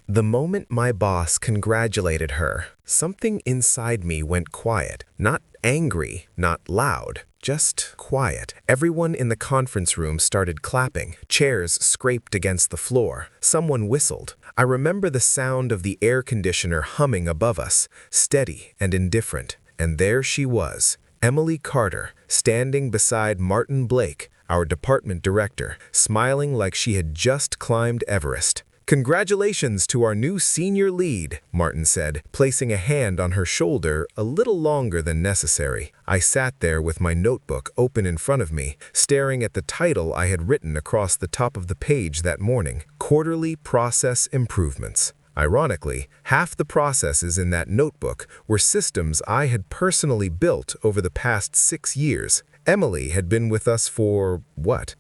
The moment my boss congratulated her, something inside me went quiet. Not angry, not loud, just quiet. Everyone in the conference room started clapping. Chairs scraped against the floor. Someone whistled. I remember the sound of the air conditioner humming above us, steady and indifferent. And there she was, Emily Carter, standing beside Martin Blake, our department director, smiling like she had just climbed Everest. "Congratulations to our new senior lead," Martin said, placing a hand on her shoulder a little longer than necessary. I sat there with my notebook open in front of me, staring at the title I had written across the top of the page that morning, Quarterly Process Improvements. Ironically, half the processes in that notebook were systems I had personally built over the past 6 years. Emily had been with us for,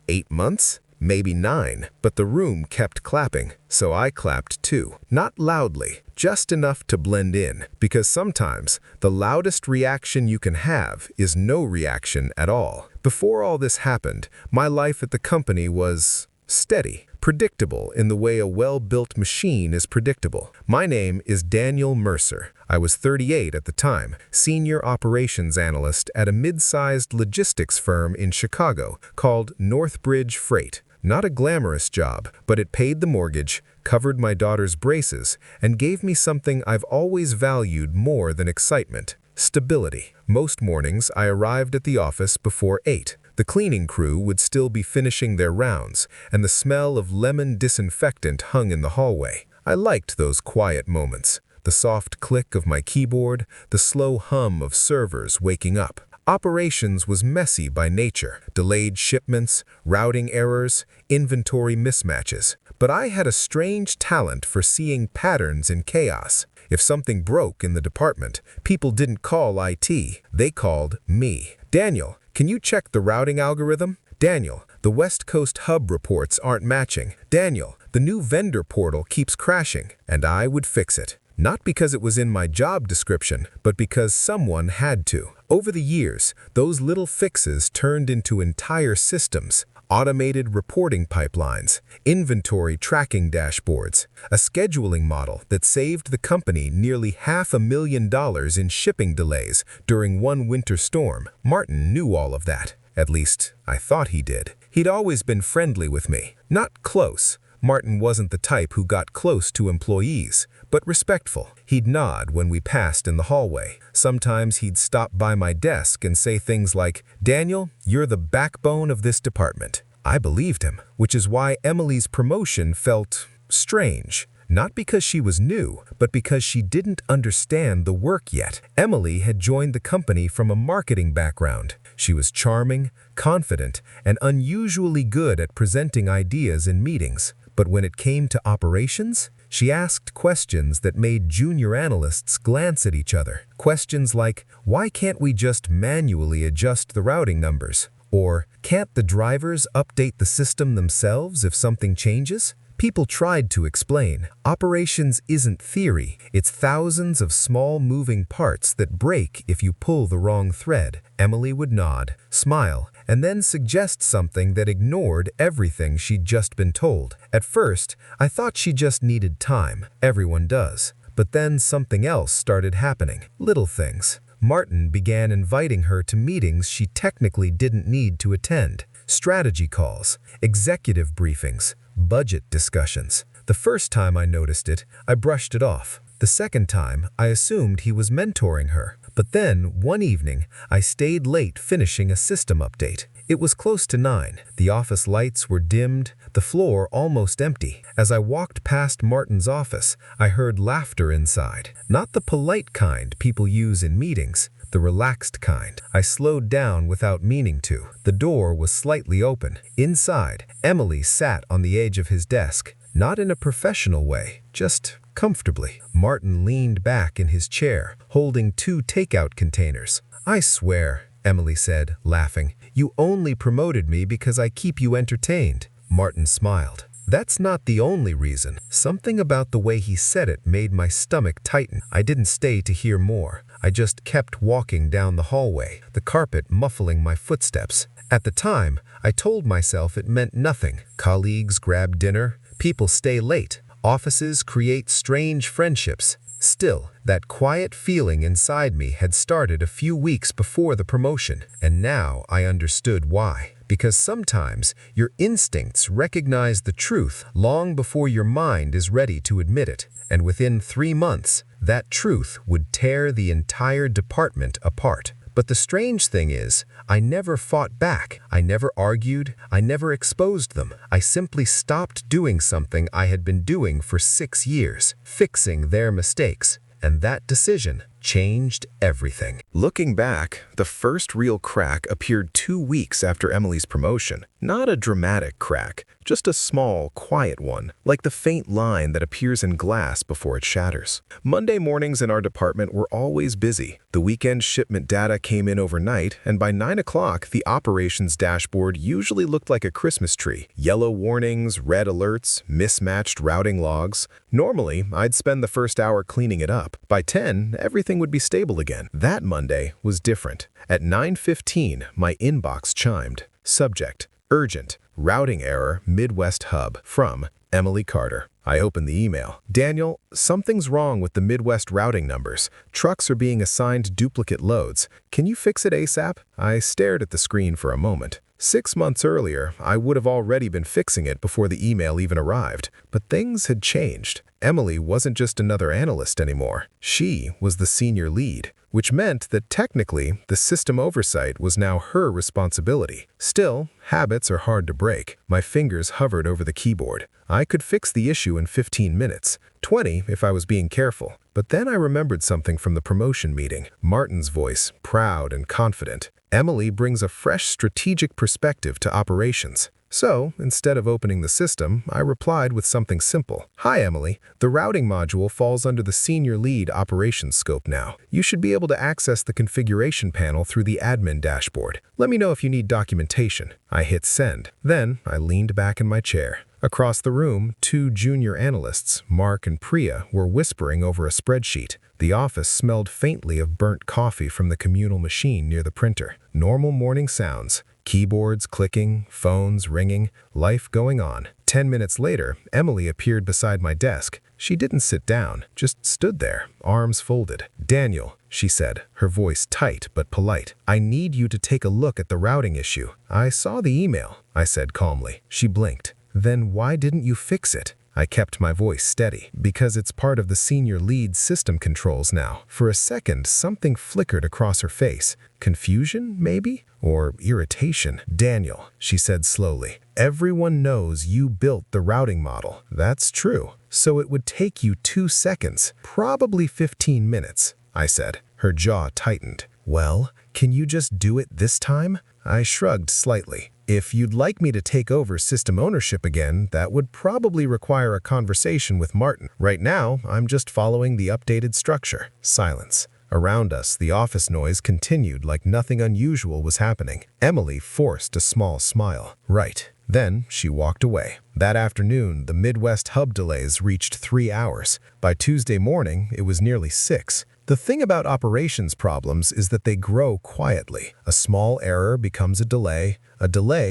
8 months? Maybe 9, but the room kept clapping, so I clapped too. Not loudly, just enough to blend in, because sometimes the loudest reaction you can have is no reaction at all. Before all this happened, my life at the company was steady, predictable in the way a well-built machine is predictable. My name is Daniel Mercer. I was 38 at the time, senior operations analyst at a mid-sized logistics firm in Chicago called Northbridge Freight. Not a glamorous job, but it paid the mortgage, covered my daughter's braces, and gave me something I've always valued more than excitement: stability. Most mornings, I arrived at the office before 8. The cleaning crew would still be finishing their rounds, and the smell of lemon disinfectant hung in the hallway. I liked those quiet moments, the soft click of my keyboard, the slow hum of servers waking up. Operations was messy by nature, delayed shipments, routing errors, inventory mismatches. But I had a strange talent for seeing patterns in chaos. If something broke in the department, people didn't call IT, they called me. "Daniel, can you check the routing algorithm?" "Daniel, the West Coast hub reports aren't matching." "Daniel, the new vendor portal keeps crashing." And I would fix it. Not because it was in my job description, but because someone had to. Over the years, those little fixes turned into entire systems: automated reporting pipelines, inventory tracking dashboards, a scheduling model that saved the company nearly $500,000 in shipping delays during one winter storm. Martin knew all of that. At least, I thought he did. He'd always been friendly with me. Not close. Martin wasn't the type who got close to employees, but respectful. He'd nod when we passed in the hallway. Sometimes he'd stop by my desk and say things like, "Daniel, you're the backbone of this department." I believed him, which is why Emily's promotion felt strange. Not because she was new, but because she didn't understand the work yet. Emily had joined the company from a marketing background. She was charming, confident, and unusually good at presenting ideas in meetings. But when it came to operations, she asked questions that made junior analysts glance at each other. Questions like, "Why can't we just manually adjust the routing numbers?" Or, "Can't the drivers update the system themselves if something changes?" People tried to explain. Operations isn't theory, it's thousands of small moving parts that break if you pull the wrong thread. Emily would nod, smile, and then suggest something that ignored everything she'd just been told. At first, I thought she just needed time. Everyone does. But then something else started happening. Little things. Martin began inviting her to meetings she technically didn't need to attend. Strategy calls, executive briefings, budget discussions. The first time I noticed it, I brushed it off. The second time, I assumed he was mentoring her. But then, one evening, I stayed late finishing a system update. It was close to 9. The office lights were dimmed, the floor almost empty. As I walked past Martin's office, I heard laughter inside. Not the polite kind people use in meetings, the relaxed kind. I slowed down without meaning to. The door was slightly open. Inside, Emily sat on the edge of his desk, not in a professional way, just comfortably. Martin leaned back in his chair, holding 2 takeout containers. "I swear," Emily said, laughing, "you only promoted me because I keep you entertained." Martin smiled. "That's not the only reason." Something about the way he said it made my stomach tighten. I didn't stay to hear more. I just kept walking down the hallway, the carpet muffling my footsteps. At the time, I told myself it meant nothing. Colleagues grab dinner, people stay late. Offices create strange friendships. Still, that quiet feeling inside me had started a few weeks before the promotion, and now I understood why. Because sometimes your instincts recognize the truth long before your mind is ready to admit it, and within 3 months, that truth would tear the entire department apart. But the strange thing is, I never fought back. I never argued. I never exposed them. I simply stopped doing something I had been doing for 6 years, fixing their mistakes. And that decision changed everything. Looking back, the first real crack appeared 2 weeks after Emily's promotion. Not a dramatic crack, just a small, quiet one, like the faint line that appears in glass before it shatters. Monday mornings in our department were always busy. The weekend shipment data came in overnight, and by 9 o'clock, the operations dashboard usually looked like a Christmas tree. Yellow warnings, red alerts, mismatched routing logs. Normally, I'd spend the first hour cleaning it up. By 10, everything would be stable again. That Monday was different. At 9:15, my inbox chimed. Subject: urgent, routing error, Midwest Hub, from Emily Carter. I opened the email. Daniel, something's wrong with the Midwest routing numbers. Trucks are being assigned duplicate loads. Can you fix it ASAP? I stared at the screen for a moment. 6 months earlier, I would have already been fixing it before the email even arrived. But things had changed. Emily wasn't just another analyst anymore. She was the senior lead, which meant that technically, the system oversight was now her responsibility. Still, habits are hard to break. My fingers hovered over the keyboard. I could fix the issue in 15 minutes, 20 if I was being careful. But then I remembered something from the promotion meeting. Martin's voice, proud and confident. Emily brings a fresh strategic perspective to operations. So, instead of opening the system, I replied with something simple. Hi, Emily. The routing module falls under the senior lead operations scope now. You should be able to access the configuration panel through the admin dashboard. Let me know if you need documentation. I hit send. Then, I leaned back in my chair. Across the room, 2 junior analysts, Mark and Priya, were whispering over a spreadsheet. The office smelled faintly of burnt coffee from the communal machine near the printer. Normal morning sounds. Keyboards clicking, phones ringing, life going on. 10 minutes later, Emily appeared beside my desk. She didn't sit down, just stood there, arms folded. Daniel, she said, her voice tight but polite. I need you to take a look at the routing issue. I saw the email, I said calmly. She blinked. Then why didn't you fix it? I kept my voice steady. Because it's part of the senior lead system controls now. For a second, something flickered across her face. Confusion, maybe? Or irritation. Daniel, she said slowly, everyone knows you built the routing model. That's true. So it would take you 2 seconds, probably 15 minutes, I said. Her jaw tightened. Well, can you just do it this time? I shrugged slightly. If you'd like me to take over system ownership again, that would probably require a conversation with Martin. Right now, I'm just following the updated structure. Silence. Around us, the office noise continued like nothing unusual was happening. Emily forced a small smile. Right. Then she walked away. That afternoon, the Midwest Hub delays reached 3 hours. By Tuesday morning, it was nearly 6. The thing about operations problems is that they grow quietly. A small error becomes a delay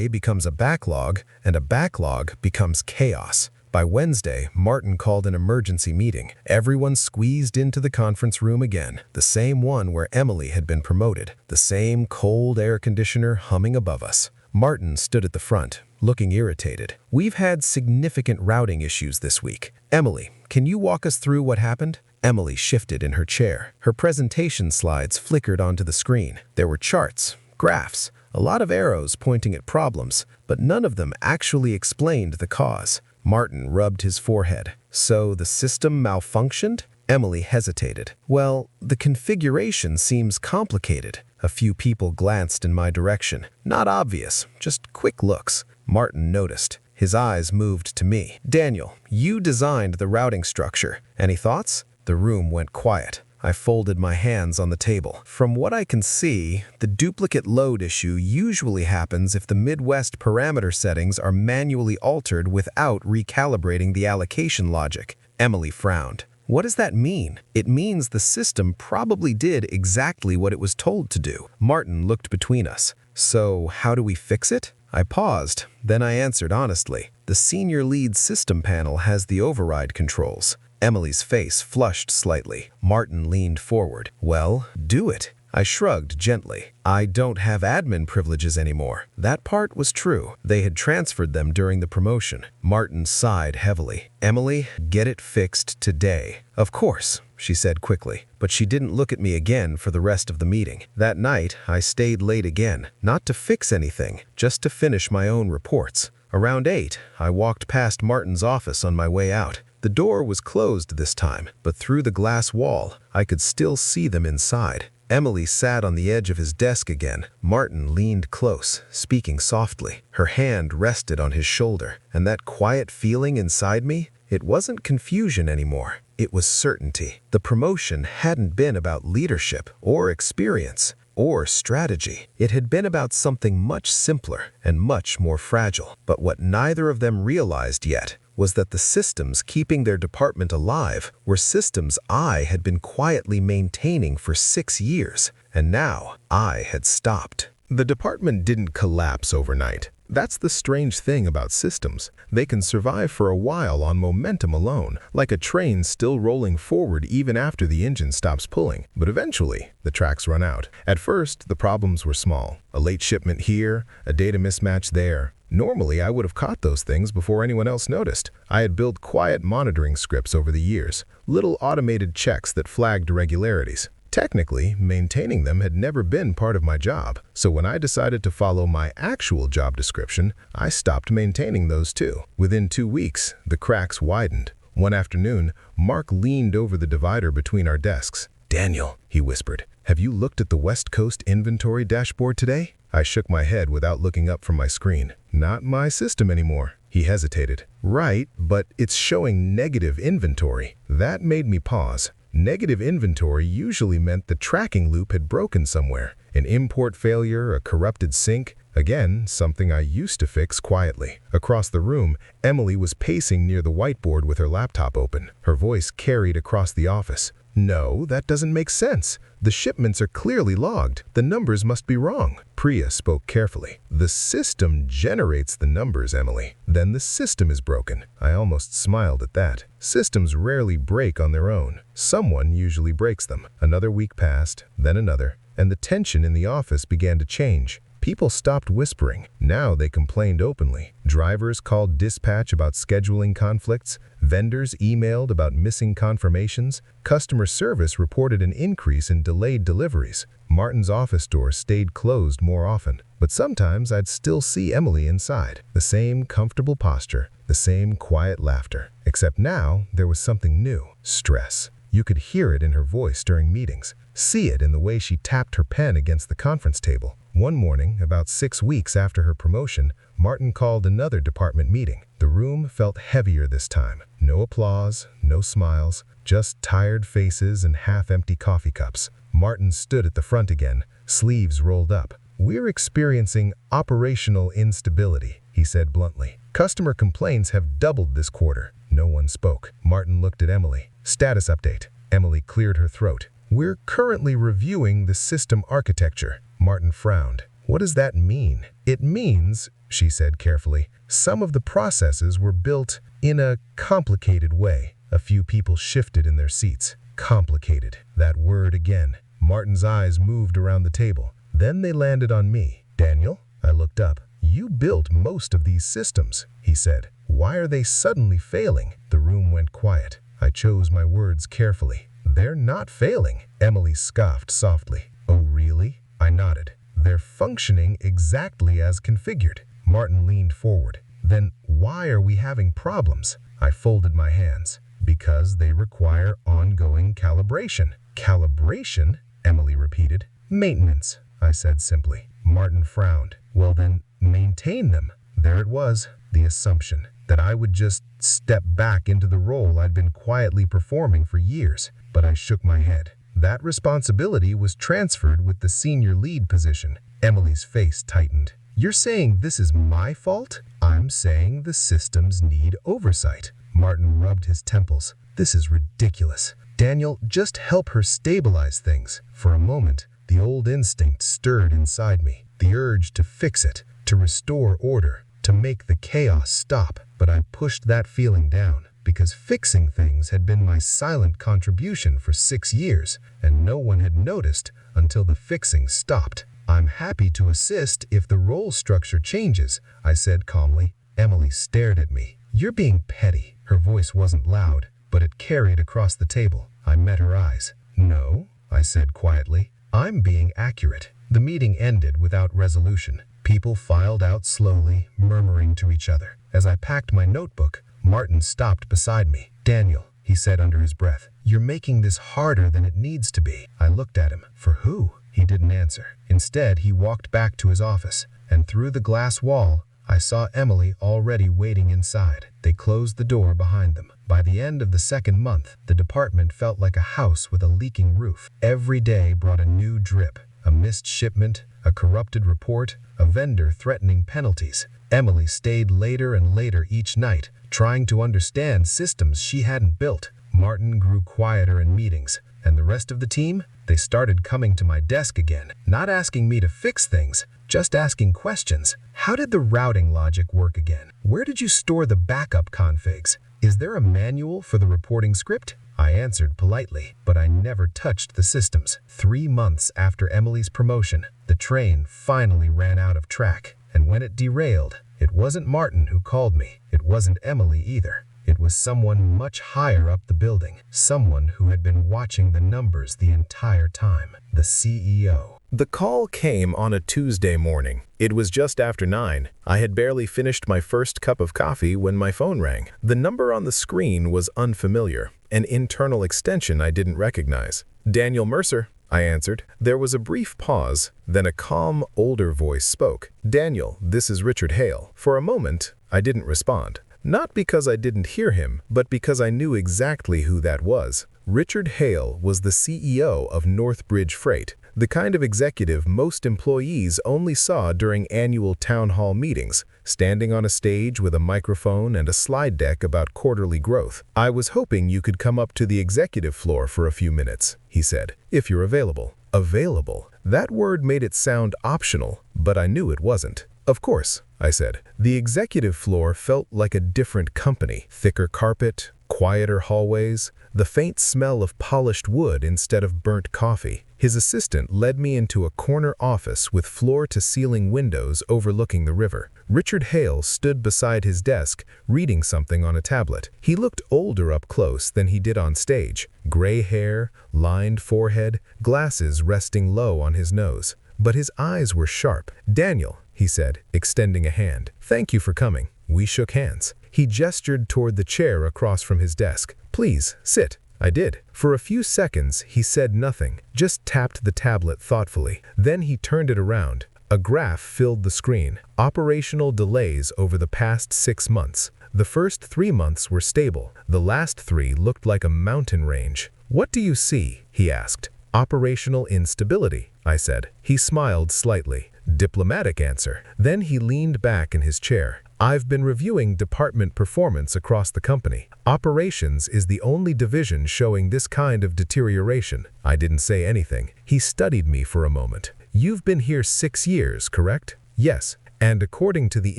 becomes a backlog, and a backlog becomes chaos. By Wednesday, Martin called an emergency meeting. Everyone squeezed into the conference room again, the same one where Emily had been promoted, the same cold air conditioner humming above us. Martin stood at the front, looking irritated. We've had significant routing issues this week. Emily, can you walk us through what happened? Emily shifted in her chair. Her presentation slides flickered onto the screen. There were charts, graphs, a lot of arrows pointing at problems, but none of them actually explained the cause. Martin rubbed his forehead. So the system malfunctioned? Emily hesitated. Well, the configuration seems complicated. A few people glanced in my direction. Not obvious, just quick looks. Martin noticed. His eyes moved to me. Daniel, you designed the routing structure. Any thoughts? The room went quiet. I folded my hands on the table. From what I can see, the duplicate load issue usually happens if the Midwest parameter settings are manually altered without recalibrating the allocation logic. Emily frowned. What does that mean? It means the system probably did exactly what it was told to do. Martin looked between us. So, how do we fix it? I paused, then I answered honestly. The senior lead system panel has the override controls. Emily's face flushed slightly. Martin leaned forward. Well, do it. I shrugged gently. I don't have admin privileges anymore. That part was true. They had transferred them during the promotion. Martin sighed heavily. Emily, get it fixed today. Of course, she said quickly, but she didn't look at me again for the rest of the meeting. That night, I stayed late again, not to fix anything, just to finish my own reports. Around 8, I walked past Martin's office on my way out. The door was closed this time, but through the glass wall, I could still see them inside. Emily sat on the edge of his desk again. Martin leaned close, speaking softly. Her hand rested on his shoulder, and that quiet feeling inside me, it wasn't confusion anymore. It was certainty. The promotion hadn't been about leadership or experience or strategy. It had been about something much simpler and much more fragile. But what neither of them realized yet was that the systems keeping their department alive were systems I had been quietly maintaining for 6 years, and now I had stopped. The department didn't collapse overnight. That's the strange thing about systems. They can survive for a while on momentum alone, like a train still rolling forward even after the engine stops pulling. But eventually, the tracks run out. At first, the problems were small. A late shipment here, a data mismatch there. Normally, I would have caught those things before anyone else noticed. I had built quiet monitoring scripts over the years, little automated checks that flagged irregularities. Technically, maintaining them had never been part of my job, so when I decided to follow my actual job description, I stopped maintaining those too. Within 2 weeks, the cracks widened. One afternoon, Mark leaned over the divider between our desks. "Daniel," he whispered, "have you looked at the West Coast inventory dashboard today?" I shook my head without looking up from my screen. "Not my system anymore." He hesitated. "Right, but it's showing negative inventory." That made me pause. Negative inventory usually meant the tracking loop had broken somewhere. An import failure, a corrupted sync. Again, something I used to fix quietly. Across the room, Emily was pacing near the whiteboard with her laptop open. Her voice carried across the office. "No, that doesn't make sense. The shipments are clearly logged. The numbers must be wrong." Priya spoke carefully. "The system generates the numbers, Emily. Then the system is broken." I almost smiled at that. Systems rarely break on their own. Someone usually breaks them. Another week passed, then another, and the tension in the office began to change. People stopped whispering. Now they complained openly. Drivers called dispatch about scheduling conflicts. Vendors emailed about missing confirmations. Customer service reported an increase in delayed deliveries. Martin's office door stayed closed more often, but sometimes I'd still see Emily inside. The same comfortable posture, the same quiet laughter. Except now, there was something new. Stress. You could hear it in her voice during meetings. See it in the way she tapped her pen against the conference table. One morning, about 6 weeks after her promotion, Martin called another department meeting. The room felt heavier this time. No applause, no smiles, just tired faces and half-empty coffee cups. Martin stood at the front again, sleeves rolled up. "We're experiencing operational instability," he said bluntly. "Customer complaints have doubled this quarter." No one spoke. Martin looked at Emily. "Status update." Emily cleared her throat. "We're currently reviewing the system architecture." Martin frowned. "What does that mean?" "It means," she said carefully, "some of the processes were built in a complicated way." A few people shifted in their seats. Complicated. That word again. Martin's eyes moved around the table. Then they landed on me. "Daniel?" I looked up. "You built most of these systems," he said. "Why are they suddenly failing?" The room went quiet. I chose my words carefully. "They're not failing." Emily scoffed softly. "Oh, really?" I nodded. "They're functioning exactly as configured." Martin leaned forward. "Then why are we having problems?" I folded my hands. "Because they require ongoing calibration." "Calibration?" Emily repeated. "Maintenance," I said simply. Martin frowned. "Well then, maintain them." There it was, the assumption that I would just step back into the role I'd been quietly performing for years. But I shook my head. That responsibility was transferred with the senior lead position. Emily's face tightened. "You're saying this is my fault?" "I'm saying the systems need oversight." Martin rubbed his temples. "This is ridiculous. Daniel, just help her stabilize things." For a moment, the old instinct stirred inside me. The urge to fix it, to restore order, to make the chaos stop. But I pushed that feeling down, because fixing things had been my silent contribution for 6 years, and no one had noticed until the fixing stopped. "I'm happy to assist if the role structure changes," I said calmly. Emily stared at me. "You're being petty." Her voice wasn't loud, but it carried across the table. I met her eyes. "No," I said quietly. "I'm being accurate." The meeting ended without resolution. People filed out slowly, murmuring to each other. As I packed my notebook, Martin stopped beside me. "Daniel," he said under his breath, "you're making this harder than it needs to be." I looked at him. "For who?" He didn't answer. Instead, he walked back to his office, and through the glass wall, I saw Emily already waiting inside. They closed the door behind them. By the end of the second month, the department felt like a house with a leaking roof. Every day brought a new drip, a missed shipment, a corrupted report, a vendor threatening penalties. Emily stayed later and later each night, trying to understand systems she hadn't built. Martin grew quieter in meetings, and the rest of the team, they started coming to my desk again, not asking me to fix things, just asking questions. "How did the routing logic work again? Where did you store the backup configs? Is there a manual for the reporting script?" I answered politely, but I never touched the systems. 3 months after Emily's promotion, the train finally ran out of track, and when it derailed, it wasn't Martin who called me. It wasn't Emily either. It was someone much higher up the building, someone who had been watching the numbers the entire time, the CEO. The call came on a Tuesday morning. It was just after 9. I had barely finished my first cup of coffee when my phone rang. The number on the screen was unfamiliar, an internal extension I didn't recognize. "Daniel Mercer," I answered. There was a brief pause, then a calm, older voice spoke. "Daniel, this is Richard Hale." For a moment, I didn't respond. Not because I didn't hear him, but because I knew exactly who that was. Richard Hale was the CEO of Northbridge Freight, the kind of executive most employees only saw during annual town hall meetings, standing on a stage with a microphone and a slide deck about quarterly growth. "I was hoping you could come up to the executive floor for a few minutes," he said, "if you're available." Available. That word made it sound optional, but I knew it wasn't. "Of course," I said. The executive floor felt like a different company. Thicker carpet, quieter hallways, the faint smell of polished wood instead of burnt coffee. His assistant led me into a corner office with floor-to-ceiling windows overlooking the river. Richard Hale stood beside his desk, reading something on a tablet. He looked older up close than he did on stage. Gray hair, lined forehead, glasses resting low on his nose. But his eyes were sharp. "Daniel," he said, extending a hand. "Thank you for coming." We shook hands. He gestured toward the chair across from his desk. "Please, sit." I did. For a few seconds, he said nothing, just tapped the tablet thoughtfully. Then he turned it around. A graph filled the screen. Operational delays over the past 6 months. The first 3 months were stable. The last 3 looked like a mountain range. "What do you see?" he asked. "Operational instability," I said. He smiled slightly. Diplomatic answer. Then he leaned back in his chair. "I've been reviewing department performance across the company. Operations is the only division showing this kind of deterioration." I didn't say anything. He studied me for a moment. "You've been here 6 years, correct?" "Yes. And according to the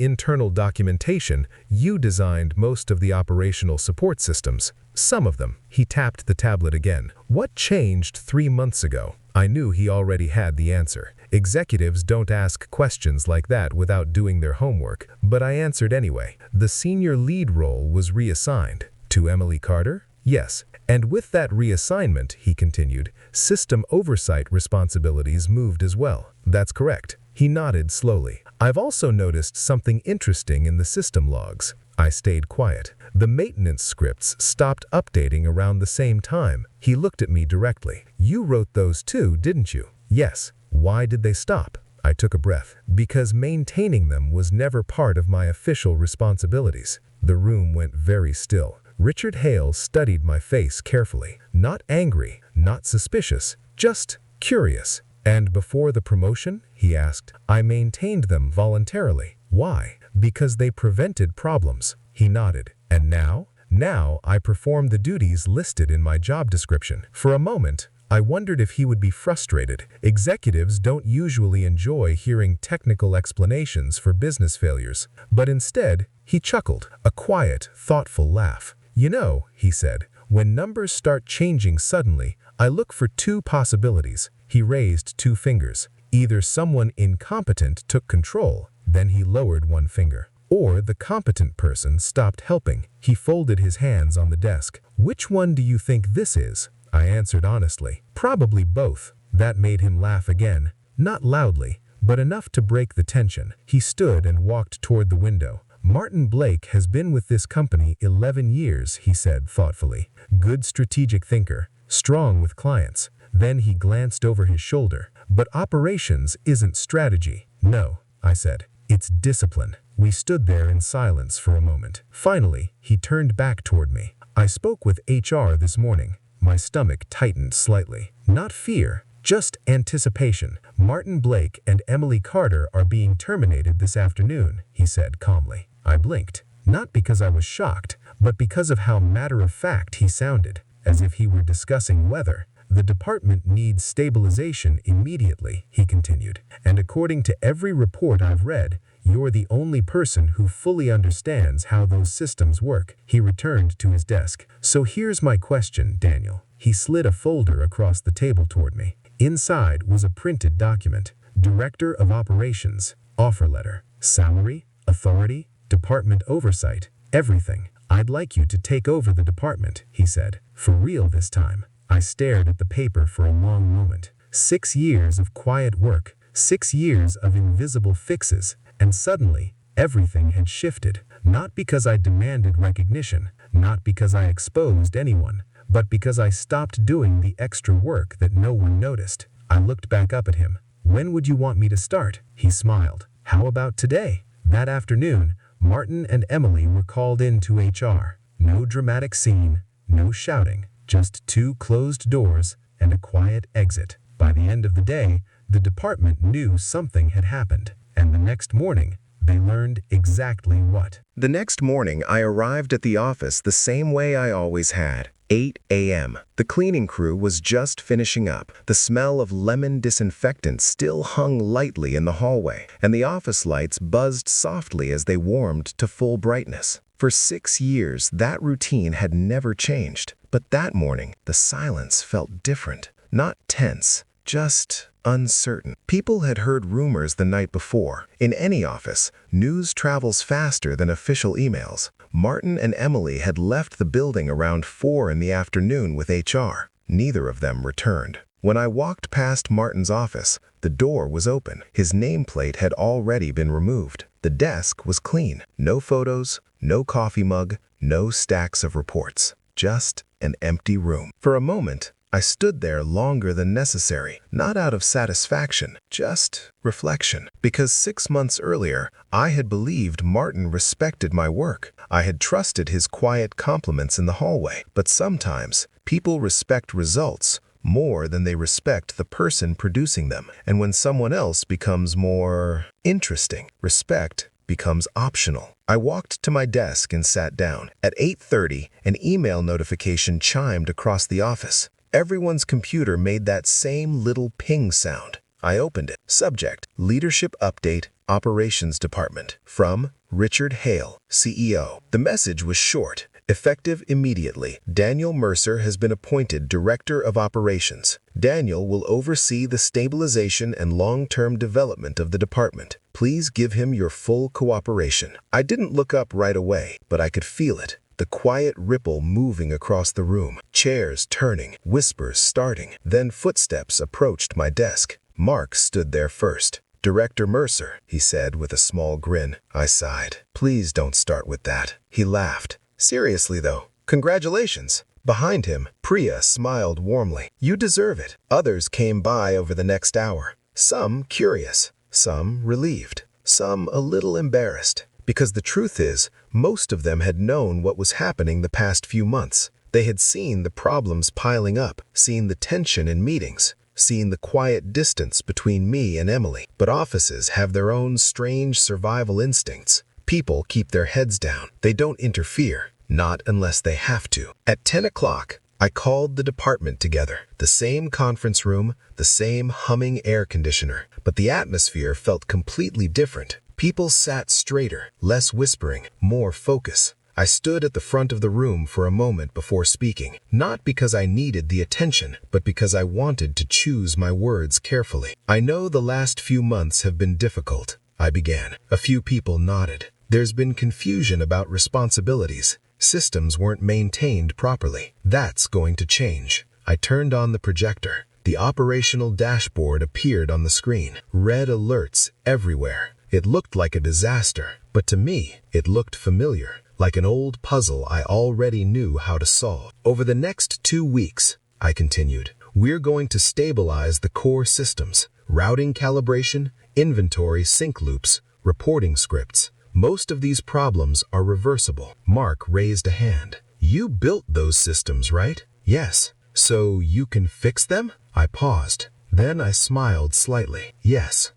internal documentation, you designed most of the operational support systems. Some of them." He tapped the tablet again. "What changed 3 months ago?" I knew he already had the answer. Executives don't ask questions like that without doing their homework, but I answered anyway. "The senior lead role was reassigned." "To Emily Carter?" "Yes. And with that reassignment," he continued, "system oversight responsibilities moved as well." "That's correct." He nodded slowly. "I've also noticed something interesting in the system logs." I stayed quiet. "The maintenance scripts stopped updating around the same time." He looked at me directly. "You wrote those too, didn't you?" "Yes." "Why did they stop?" I took a breath. "Because maintaining them was never part of my official responsibilities." The room went very still. Richard Hale studied my face carefully. Not angry, not suspicious, just curious. "And before the promotion?" he asked. "I maintained them voluntarily." "Why?" "Because they prevented problems." He nodded. "And now?" "Now I perform the duties listed in my job description." For a moment, I wondered if he would be frustrated. Executives don't usually enjoy hearing technical explanations for business failures, but instead, he chuckled, a quiet, thoughtful laugh. "You know," he said, "when numbers start changing suddenly, I look for two possibilities." He raised two fingers. Either someone incompetent took control, then he lowered one finger, or the competent person stopped helping. He folded his hands on the desk. "Which one do you think this is?" I answered honestly. "Probably both." That made him laugh again, not loudly, but enough to break the tension. He stood and walked toward the window. "Martin Blake has been with this company 11 years, he said thoughtfully. "Good strategic thinker, strong with clients." Then he glanced over his shoulder. "But operations isn't strategy." "No," I said. "It's discipline." We stood there in silence for a moment. Finally, he turned back toward me. "I spoke with HR this morning." My stomach tightened slightly. Not fear, just anticipation. "Martin Blake and Emily Carter are being terminated this afternoon," he said calmly. I blinked, not because I was shocked, but because of how matter-of-fact he sounded, as if he were discussing weather. "The department needs stabilization immediately," he continued. "And according to every report I've read, you're the only person who fully understands how those systems work." He returned to his desk. "So here's my question, Daniel." He slid a folder across the table toward me. Inside was a printed document. Director of Operations, offer letter, salary, authority, department oversight, everything. "I'd like you to take over the department," he said. "For real this time." I stared at the paper for a long moment. 6 years of quiet work, 6 years of invisible fixes, and suddenly, everything had shifted. Not because I demanded recognition, not because I exposed anyone, but because I stopped doing the extra work that no one noticed. I looked back up at him. "When would you want me to start?" He smiled. "How about today?" That afternoon, Martin and Emily were called into HR. No dramatic scene, no shouting. Just 2 closed doors and a quiet exit. By the end of the day, the department knew something had happened, and the next morning, they learned exactly what. The next morning, I arrived at the office the same way I always had. 8 a.m. The cleaning crew was just finishing up. The smell of lemon disinfectant still hung lightly in the hallway, and the office lights buzzed softly as they warmed to full brightness. For 6 years, that routine had never changed. But that morning, the silence felt different. Not tense, just uncertain. People had heard rumors the night before. In any office, news travels faster than official emails. Martin and Emily had left the building around 4 in the afternoon with HR. Neither of them returned. When I walked past Martin's office, the door was open. His nameplate had already been removed. The desk was clean. No photos, no coffee mug, no stacks of reports. Just an empty room. For a moment, I stood there longer than necessary, not out of satisfaction, just reflection. Because 6 months earlier, I had believed Martin respected my work. I had trusted his quiet compliments in the hallway. But sometimes, people respect results more than they respect the person producing them. And when someone else becomes more interesting, respect becomes optional. I walked to my desk and sat down. At 8:30, an email notification chimed across the office. Everyone's computer made that same little ping sound. I opened it. Subject: Leadership Update, Operations Department. From Richard Hale, CEO. The message was short. Effective immediately, Daniel Mercer has been appointed Director of Operations. Daniel will oversee the stabilization and long-term development of the department. Please give him your full cooperation. I didn't look up right away, but I could feel it. The quiet ripple moving across the room. Chairs turning, whispers starting. Then footsteps approached my desk. Mark stood there first. "Director Mercer," he said with a small grin. I sighed. "Please don't start with that." He laughed. "Seriously though, congratulations." Behind him, Priya smiled warmly. "You deserve it." Others came by over the next hour. Some curious, some relieved, some a little embarrassed. Because the truth is, most of them had known what was happening the past few months. They had seen the problems piling up, seen the tension in meetings, seen the quiet distance between me and Emily. But offices have their own strange survival instincts. People keep their heads down. They don't interfere, not unless they have to. At 10 o'clock, I called the department together. The same conference room, the same humming air conditioner. But the atmosphere felt completely different. People sat straighter, less whispering, more focus. I stood at the front of the room for a moment before speaking, not because I needed the attention, but because I wanted to choose my words carefully. I know the last few months have been difficult, I began. A few people nodded. There's been confusion about responsibilities. Systems weren't maintained properly. That's going to change. I turned on the projector. The operational dashboard appeared on the screen. Red alerts everywhere. It looked like a disaster, but to me, it looked familiar. Like an old puzzle I already knew how to solve. Over the next 2 weeks, I continued, we're going to stabilize the core systems, routing calibration, inventory sync loops, reporting scripts. Most of these problems are reversible. Mark raised a hand. You built those systems, right? Yes. So you can fix them? I paused. Then I smiled slightly. Yes.